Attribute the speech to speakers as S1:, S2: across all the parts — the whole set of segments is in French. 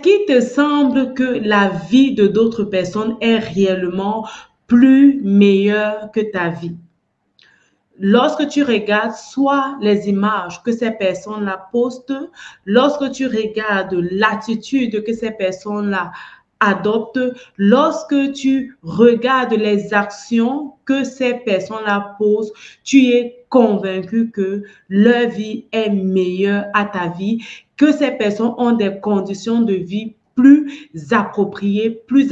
S1: qu'il te semble que la vie de d'autres personnes est réellement plus meilleure que ta vie? Lorsque tu regardes soit les images que ces personnes-là postent, lorsque tu regardes l'attitude que ces personnes-là adoptent, lorsque tu regardes les actions que ces personnes-là posent, tu es convaincu que leur vie est meilleure à ta vie, que ces personnes ont des conditions de vie plus appropriées, plus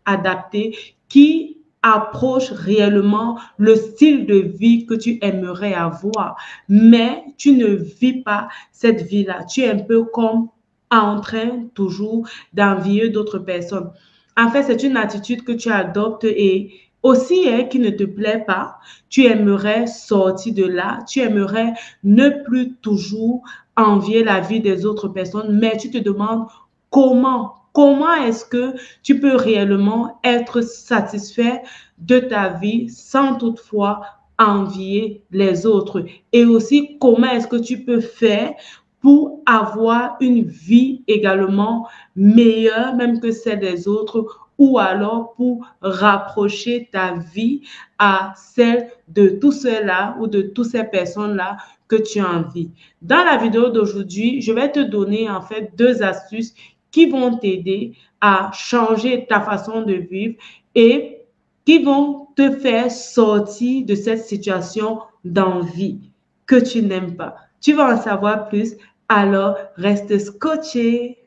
S1: adaptées, qui approche réellement le style de vie que tu aimerais avoir, mais tu ne vis pas cette vie-là. Tu es un peu comme en train toujours d'envier d'autres personnes. En fait, c'est une attitude que tu adoptes et aussi qui ne te plaît pas. Tu aimerais sortir de là. Tu aimerais ne plus toujours envier la vie des autres personnes, mais tu te demandes comment est-ce que tu peux réellement être satisfait de ta vie sans toutefois envier les autres? Et aussi, comment est-ce que tu peux faire pour avoir une vie également meilleure, même que celle des autres, ou alors pour rapprocher ta vie à celle de tous ceux-là ou de toutes ces personnes-là que tu as envie. Dans la vidéo d'aujourd'hui, je vais te donner en fait 2 astuces qui vont t'aider à changer ta façon de vivre et qui vont te faire sortir de cette situation d'envie que tu n'aimes pas. Tu vas en savoir plus, alors reste scotché.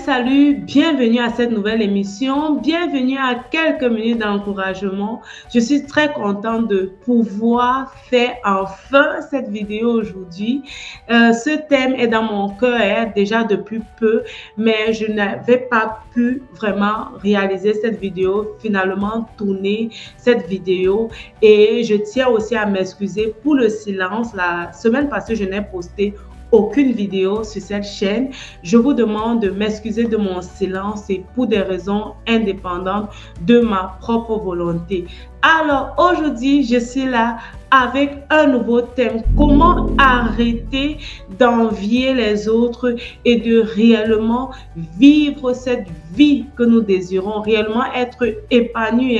S1: Salut, bienvenue à cette nouvelle émission, bienvenue à quelques minutes d'encouragement. Je suis très contente de pouvoir faire enfin cette vidéo aujourd'hui. Ce thème est dans mon cœur déjà depuis peu, mais je n'avais pas pu vraiment réaliser cette vidéo, finalement tourner cette vidéo, et je tiens aussi à m'excuser pour le silence. La semaine passée, je n'ai posté aucune vidéo sur cette chaîne. Je vous demande de m'excuser de mon silence et pour des raisons indépendantes de ma propre volonté. Alors aujourd'hui, je suis là avec un nouveau thème. Comment arrêter d'envier les autres et de réellement vivre cette vie que nous désirons, réellement être épanoui,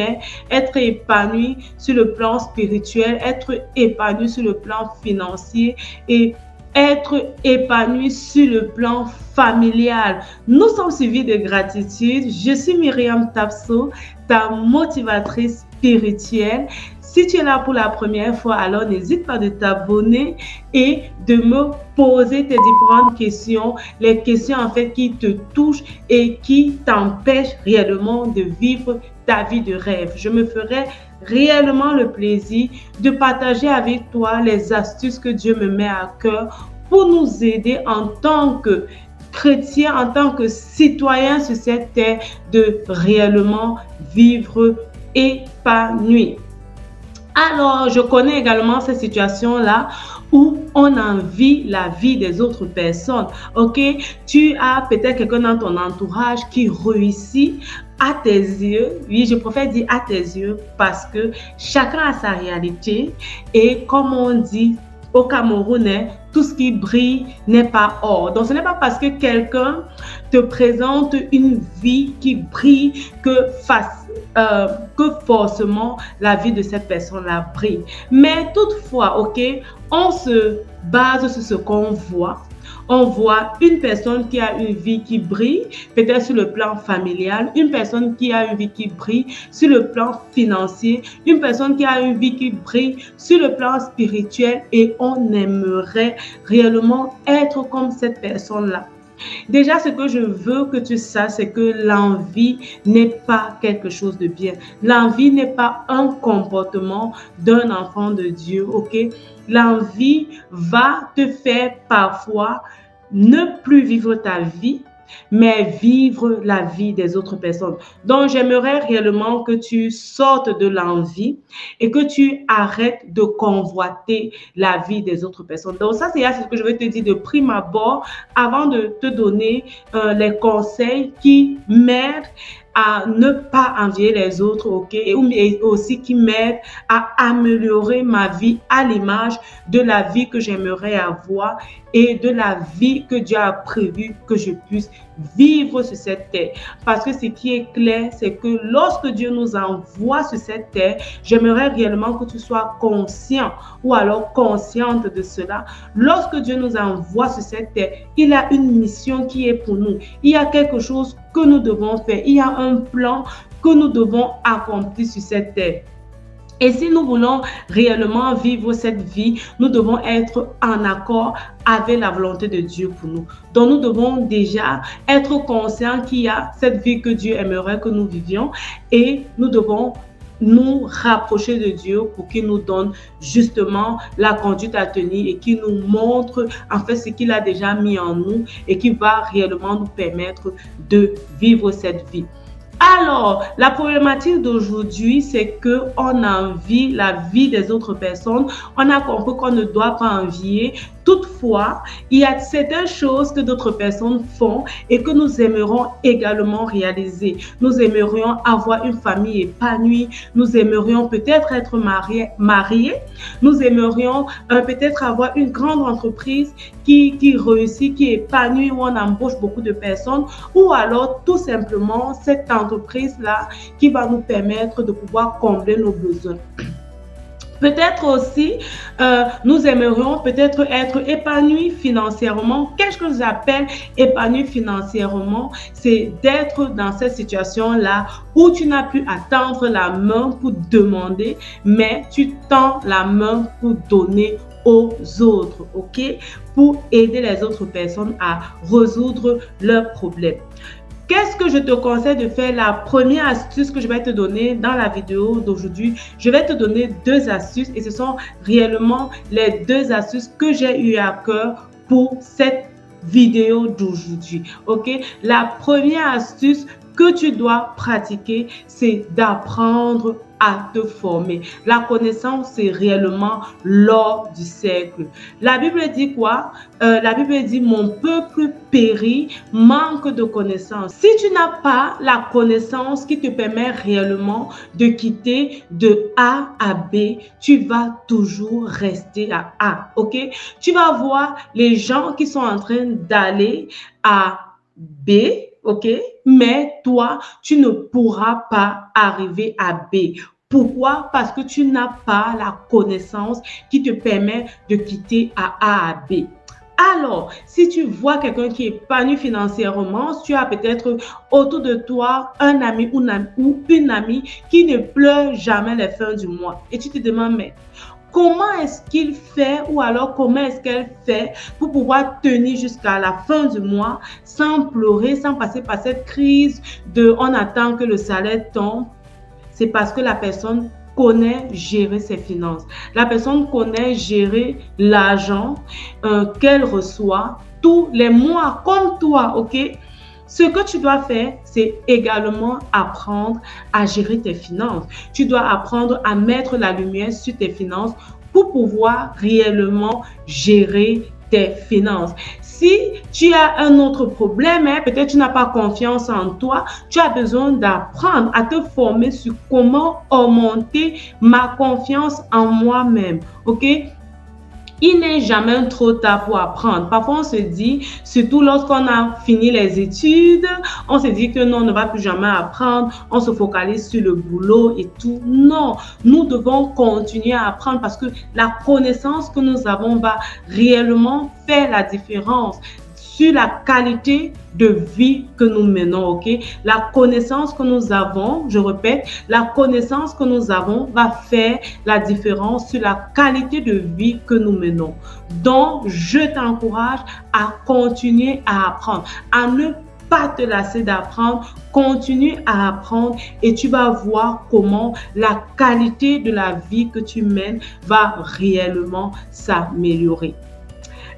S1: être épanoui sur le plan spirituel, être épanoui sur le plan financier et être épanoui sur le plan familial. Nous sommes suivis de gratitude. Je suis Myriam Tapso, ta motivatrice spirituelle. Si tu es là pour la première fois, alors n'hésite pas de t'abonner et de me poser tes différentes questions, les questions en fait qui te touchent et qui t'empêchent réellement de vivre ta vie de rêve. Je me ferai réellement le plaisir de partager avec toi les astuces que Dieu me met à cœur pour nous aider en tant que chrétiens, en tant que citoyens sur cette terre, de réellement vivre épanoui. Alors, je connais également ces situations-là où on envie la vie des autres personnes. Ok, tu as peut-être quelqu'un dans ton entourage qui réussit à tes yeux. Oui, je préfère dire à tes yeux parce que chacun a sa réalité. Et comme on dit au Cameroun, tout ce qui brille n'est pas or. Donc, ce n'est pas parce que quelqu'un te présente une vie qui brille que forcément la vie de cette personne-là brille. Mais toutefois, ok, on se base sur ce qu'on voit. On voit une personne qui a une vie qui brille, peut-être sur le plan familial, une personne qui a une vie qui brille sur le plan financier, une personne qui a une vie qui brille sur le plan spirituel, et on aimerait réellement être comme cette personne-là. Déjà, ce que je veux que tu saches, c'est que l'envie n'est pas quelque chose de bien. L'envie n'est pas un comportement d'un enfant de Dieu, ok? L'envie va te faire parfois ne plus vivre ta vie, mais vivre la vie des autres personnes. Donc, j'aimerais réellement que tu sortes de l'envie et que tu arrêtes de convoiter la vie des autres personnes. Donc, ça, c'est ce que je vais te dire de prime abord avant de te donner les conseils qui m'aident à ne pas envier les autres, ok, et aussi qui m'aide à améliorer ma vie à l'image de la vie que j'aimerais avoir et de la vie que Dieu a prévu que je puisse vivre sur cette terre. Parce que ce qui est clair, c'est que lorsque Dieu nous envoie sur cette terre, j'aimerais réellement que tu sois conscient ou alors consciente de cela. Lorsque Dieu nous envoie sur cette terre, il a une mission qui est pour nous. Il y a quelque chose que nous devons faire. Il y a un plan que nous devons accomplir sur cette terre. Et si nous voulons réellement vivre cette vie, nous devons être en accord avec la volonté de Dieu pour nous. Donc, nous devons déjà être conscients qu'il y a cette vie que Dieu aimerait que nous vivions et nous devons nous rapprocher de Dieu pour qu'il nous donne justement la conduite à tenir et qu'il nous montre en fait ce qu'il a déjà mis en nous et qui va réellement nous permettre de vivre cette vie. Alors, la problématique d'aujourd'hui, c'est qu'on envie la vie des autres personnes. On a compris qu'on ne doit pas envier. Toutefois, il y a certaines choses que d'autres personnes font et que nous aimerions également réaliser. Nous aimerions avoir une famille épanouie. Nous aimerions peut-être être mariés. Nous aimerions peut-être avoir une grande entreprise qui réussit, qui épanouit, où on embauche beaucoup de personnes. Ou alors, tout simplement, cette entreprise-là qui va nous permettre de pouvoir combler nos besoins. Peut-être aussi, nous aimerions peut-être être épanouis financièrement. Qu'est-ce que j'appelle épanoui financièrement? C'est d'être dans cette situation-là où tu n'as plus à tendre la main pour demander, mais tu tends la main pour donner aux autres, ok? Pour aider les autres personnes à résoudre leurs problèmes. Qu'est-ce que je te conseille de faire? La première astuce que je vais te donner dans la vidéo d'aujourd'hui, je vais te donner 2 astuces et ce sont réellement les 2 astuces que j'ai eu à cœur pour cette vidéo d'aujourd'hui. Ok? La première astuce que tu dois pratiquer, c'est d'apprendre à te former. La connaissance, c'est réellement l'or du siècle. La Bible dit quoi? La Bible dit, mon peuple périt, manque de connaissance. Si tu n'as pas la connaissance qui te permet réellement de quitter de A à B, tu vas toujours rester à A, ok? Tu vas voir les gens qui sont en train d'aller à B, ok? Mais toi, tu ne pourras pas arriver à B. Pourquoi? Parce que tu n'as pas la connaissance qui te permet de quitter A à B. Alors, si tu vois quelqu'un qui est épanoui financièrement, tu as peut-être autour de toi un ami ou une amie qui ne pleure jamais les fins du mois. Et tu te demandes, mais comment est-ce qu'il fait ou alors comment est-ce qu'elle fait pour pouvoir tenir jusqu'à la fin du mois sans pleurer, sans passer par cette crise de on attend que le salaire tombe? C'est parce que la personne connaît gérer ses finances. La personne connaît gérer l'argent qu'elle reçoit tous les mois comme toi, ok? Ce que tu dois faire, c'est également apprendre à gérer tes finances. Tu dois apprendre à mettre la lumière sur tes finances pour pouvoir réellement gérer tes finances. Si tu as un autre problème, peut-être tu n'as pas confiance en toi, tu as besoin d'apprendre à te former sur comment augmenter ma confiance en moi-même, ok? Il n'est jamais trop tard pour apprendre. Parfois, on se dit, surtout lorsqu'on a fini les études, on se dit que non, on ne va plus jamais apprendre. On se focalise sur le boulot et tout. Non, nous devons continuer à apprendre parce que la connaissance que nous avons va réellement faire la différence sur la qualité de vie que nous menons, ok? La connaissance que nous avons, je répète, la connaissance que nous avons va faire la différence sur la qualité de vie que nous menons. Donc, je t'encourage à continuer à apprendre, à ne pas te lasser d'apprendre, continue à apprendre et tu vas voir comment la qualité de la vie que tu mènes va réellement s'améliorer.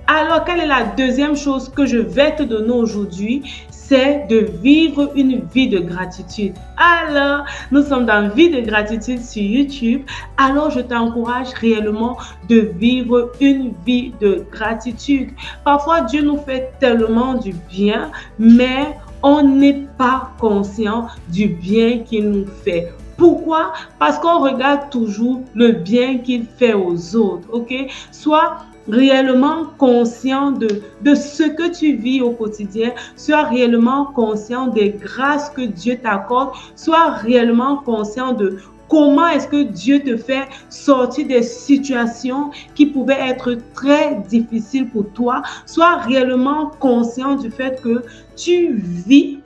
S1: Alors, quelle est la deuxième chose que je vais te donner aujourd'hui? C'est de vivre une vie de gratitude. Alors, nous sommes dans Vie de gratitude sur YouTube. Alors, je t'encourage réellement de vivre une vie de gratitude. Parfois, Dieu nous fait tellement du bien, mais on n'est pas conscient du bien qu'il nous fait. Pourquoi? Parce qu'on regarde toujours le bien qu'il fait aux autres, ok? Sois réellement conscient de ce que tu vis au quotidien, sois réellement conscient des grâces que Dieu t'accorde, sois réellement conscient de comment est-ce que Dieu te fait sortir des situations qui pouvaient être très difficiles pour toi. Sois réellement conscient du fait que tu vis.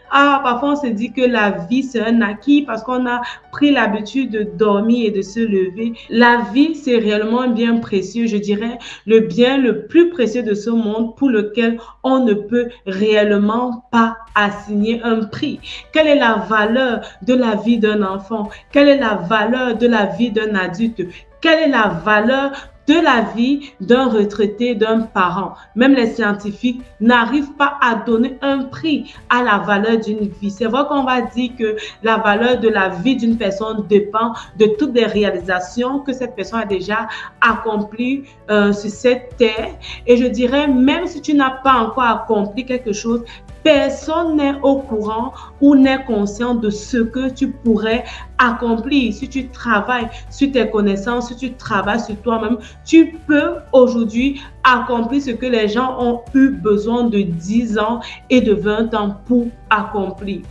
S1: Parfois on se dit que la vie c'est un acquis parce qu'on a pris l'habitude de dormir et de se lever. La vie c'est réellement un bien précieux, je dirais le bien le plus précieux de ce monde pour lequel on ne peut réellement pas assigner un prix. Quelle est la valeur de la vie d'un enfant? Quelle est la valeur de la vie d'un adulte? Quelle est la valeur de la vie d'un retraité, d'un parent? Même les scientifiques n'arrivent pas à donner un prix à la valeur d'une vie. C'est vrai qu'on va dire que la valeur de la vie d'une personne dépend de toutes les réalisations que cette personne a déjà accomplies sur cette terre. Et je dirais, même si tu n'as pas encore accompli quelque chose, personne n'est au courant ou n'est conscient de ce que tu pourrais accomplir. Si tu travailles sur tes connaissances, si tu travailles sur toi-même, tu peux aujourd'hui accomplir ce que les gens ont eu besoin de 10 ans et de 20 ans pour accomplir.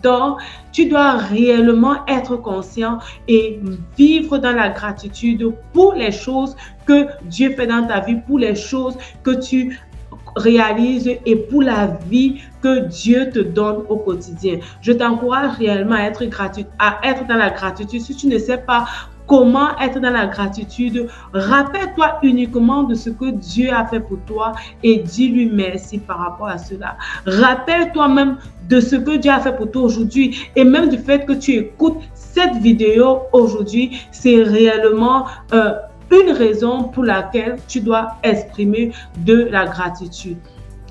S1: Donc, tu dois réellement être conscient et vivre dans la gratitude pour les choses que Dieu fait dans ta vie, pour les choses que tu réalise et pour la vie que Dieu te donne au quotidien. Je t'encourage réellement à être dans la gratitude. Si tu ne sais pas comment être dans la gratitude, rappelle-toi uniquement de ce que Dieu a fait pour toi et dis-lui merci par rapport à cela. Rappelle-toi même de ce que Dieu a fait pour toi aujourd'hui et même du fait que tu écoutes cette vidéo aujourd'hui, c'est réellement une raison pour laquelle tu dois exprimer de la gratitude.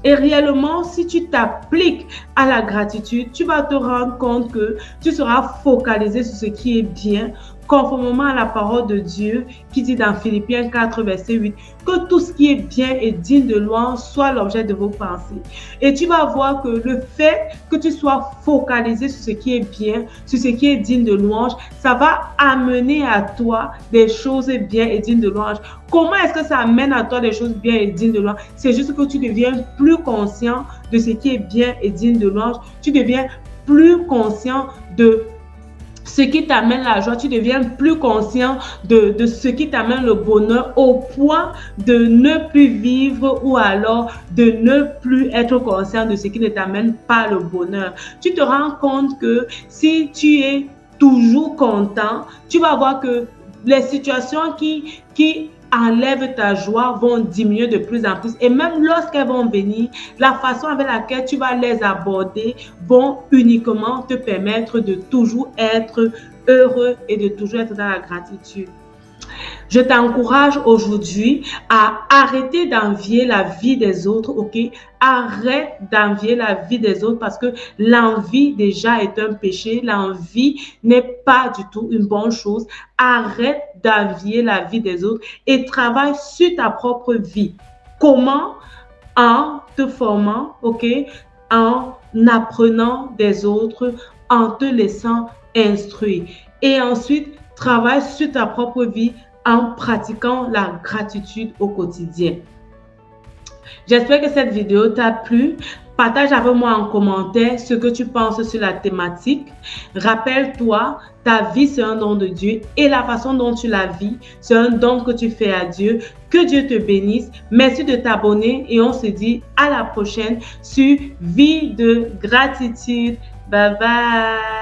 S1: Et réellement, si tu t'appliques à la gratitude, tu vas te rendre compte que tu seras focalisé sur ce qui est bien, conformément à la parole de Dieu qui dit dans Philippiens 4, verset 8, que tout ce qui est bien et digne de louange soit l'objet de vos pensées. Et tu vas voir que le fait que tu sois focalisé sur ce qui est bien, sur ce qui est digne de louange, ça va amener à toi des choses bien et dignes de louange. Comment est-ce que ça amène à toi des choses bien et dignes de louange? C'est juste que tu deviens plus conscient de ce qui est bien et digne de louange. Tu deviens plus conscient de ce qui t'amène la joie, tu deviens plus conscient de ce qui t'amène le bonheur au point de ne plus vivre ou alors de ne plus être conscient de ce qui ne t'amène pas le bonheur. Tu te rends compte que si tu es toujours content, tu vas voir que les situations qui enlèvent ta joie vont diminuer de plus en plus et même lorsqu'elles vont venir, la façon avec laquelle tu vas les aborder vont uniquement te permettre de toujours être heureux et de toujours être dans la gratitude. Je t'encourage aujourd'hui à arrêter d'envier la vie des autres, ok? Arrête d'envier la vie des autres parce que l'envie déjà est un péché. L'envie n'est pas du tout une bonne chose. Arrête d'envier la vie des autres et travaille sur ta propre vie. Comment? En te formant, ok? En apprenant des autres, en te laissant instruire. Et ensuite, travaille sur ta propre vie en pratiquant la gratitude au quotidien. J'espère que cette vidéo t'a plu. Partage avec moi en commentaire ce que tu penses sur la thématique. Rappelle-toi, ta vie c'est un don de Dieu et la façon dont tu la vis, c'est un don que tu fais à Dieu. Que Dieu te bénisse. Merci de t'abonner et on se dit à la prochaine sur Vie de gratitude. Bye bye.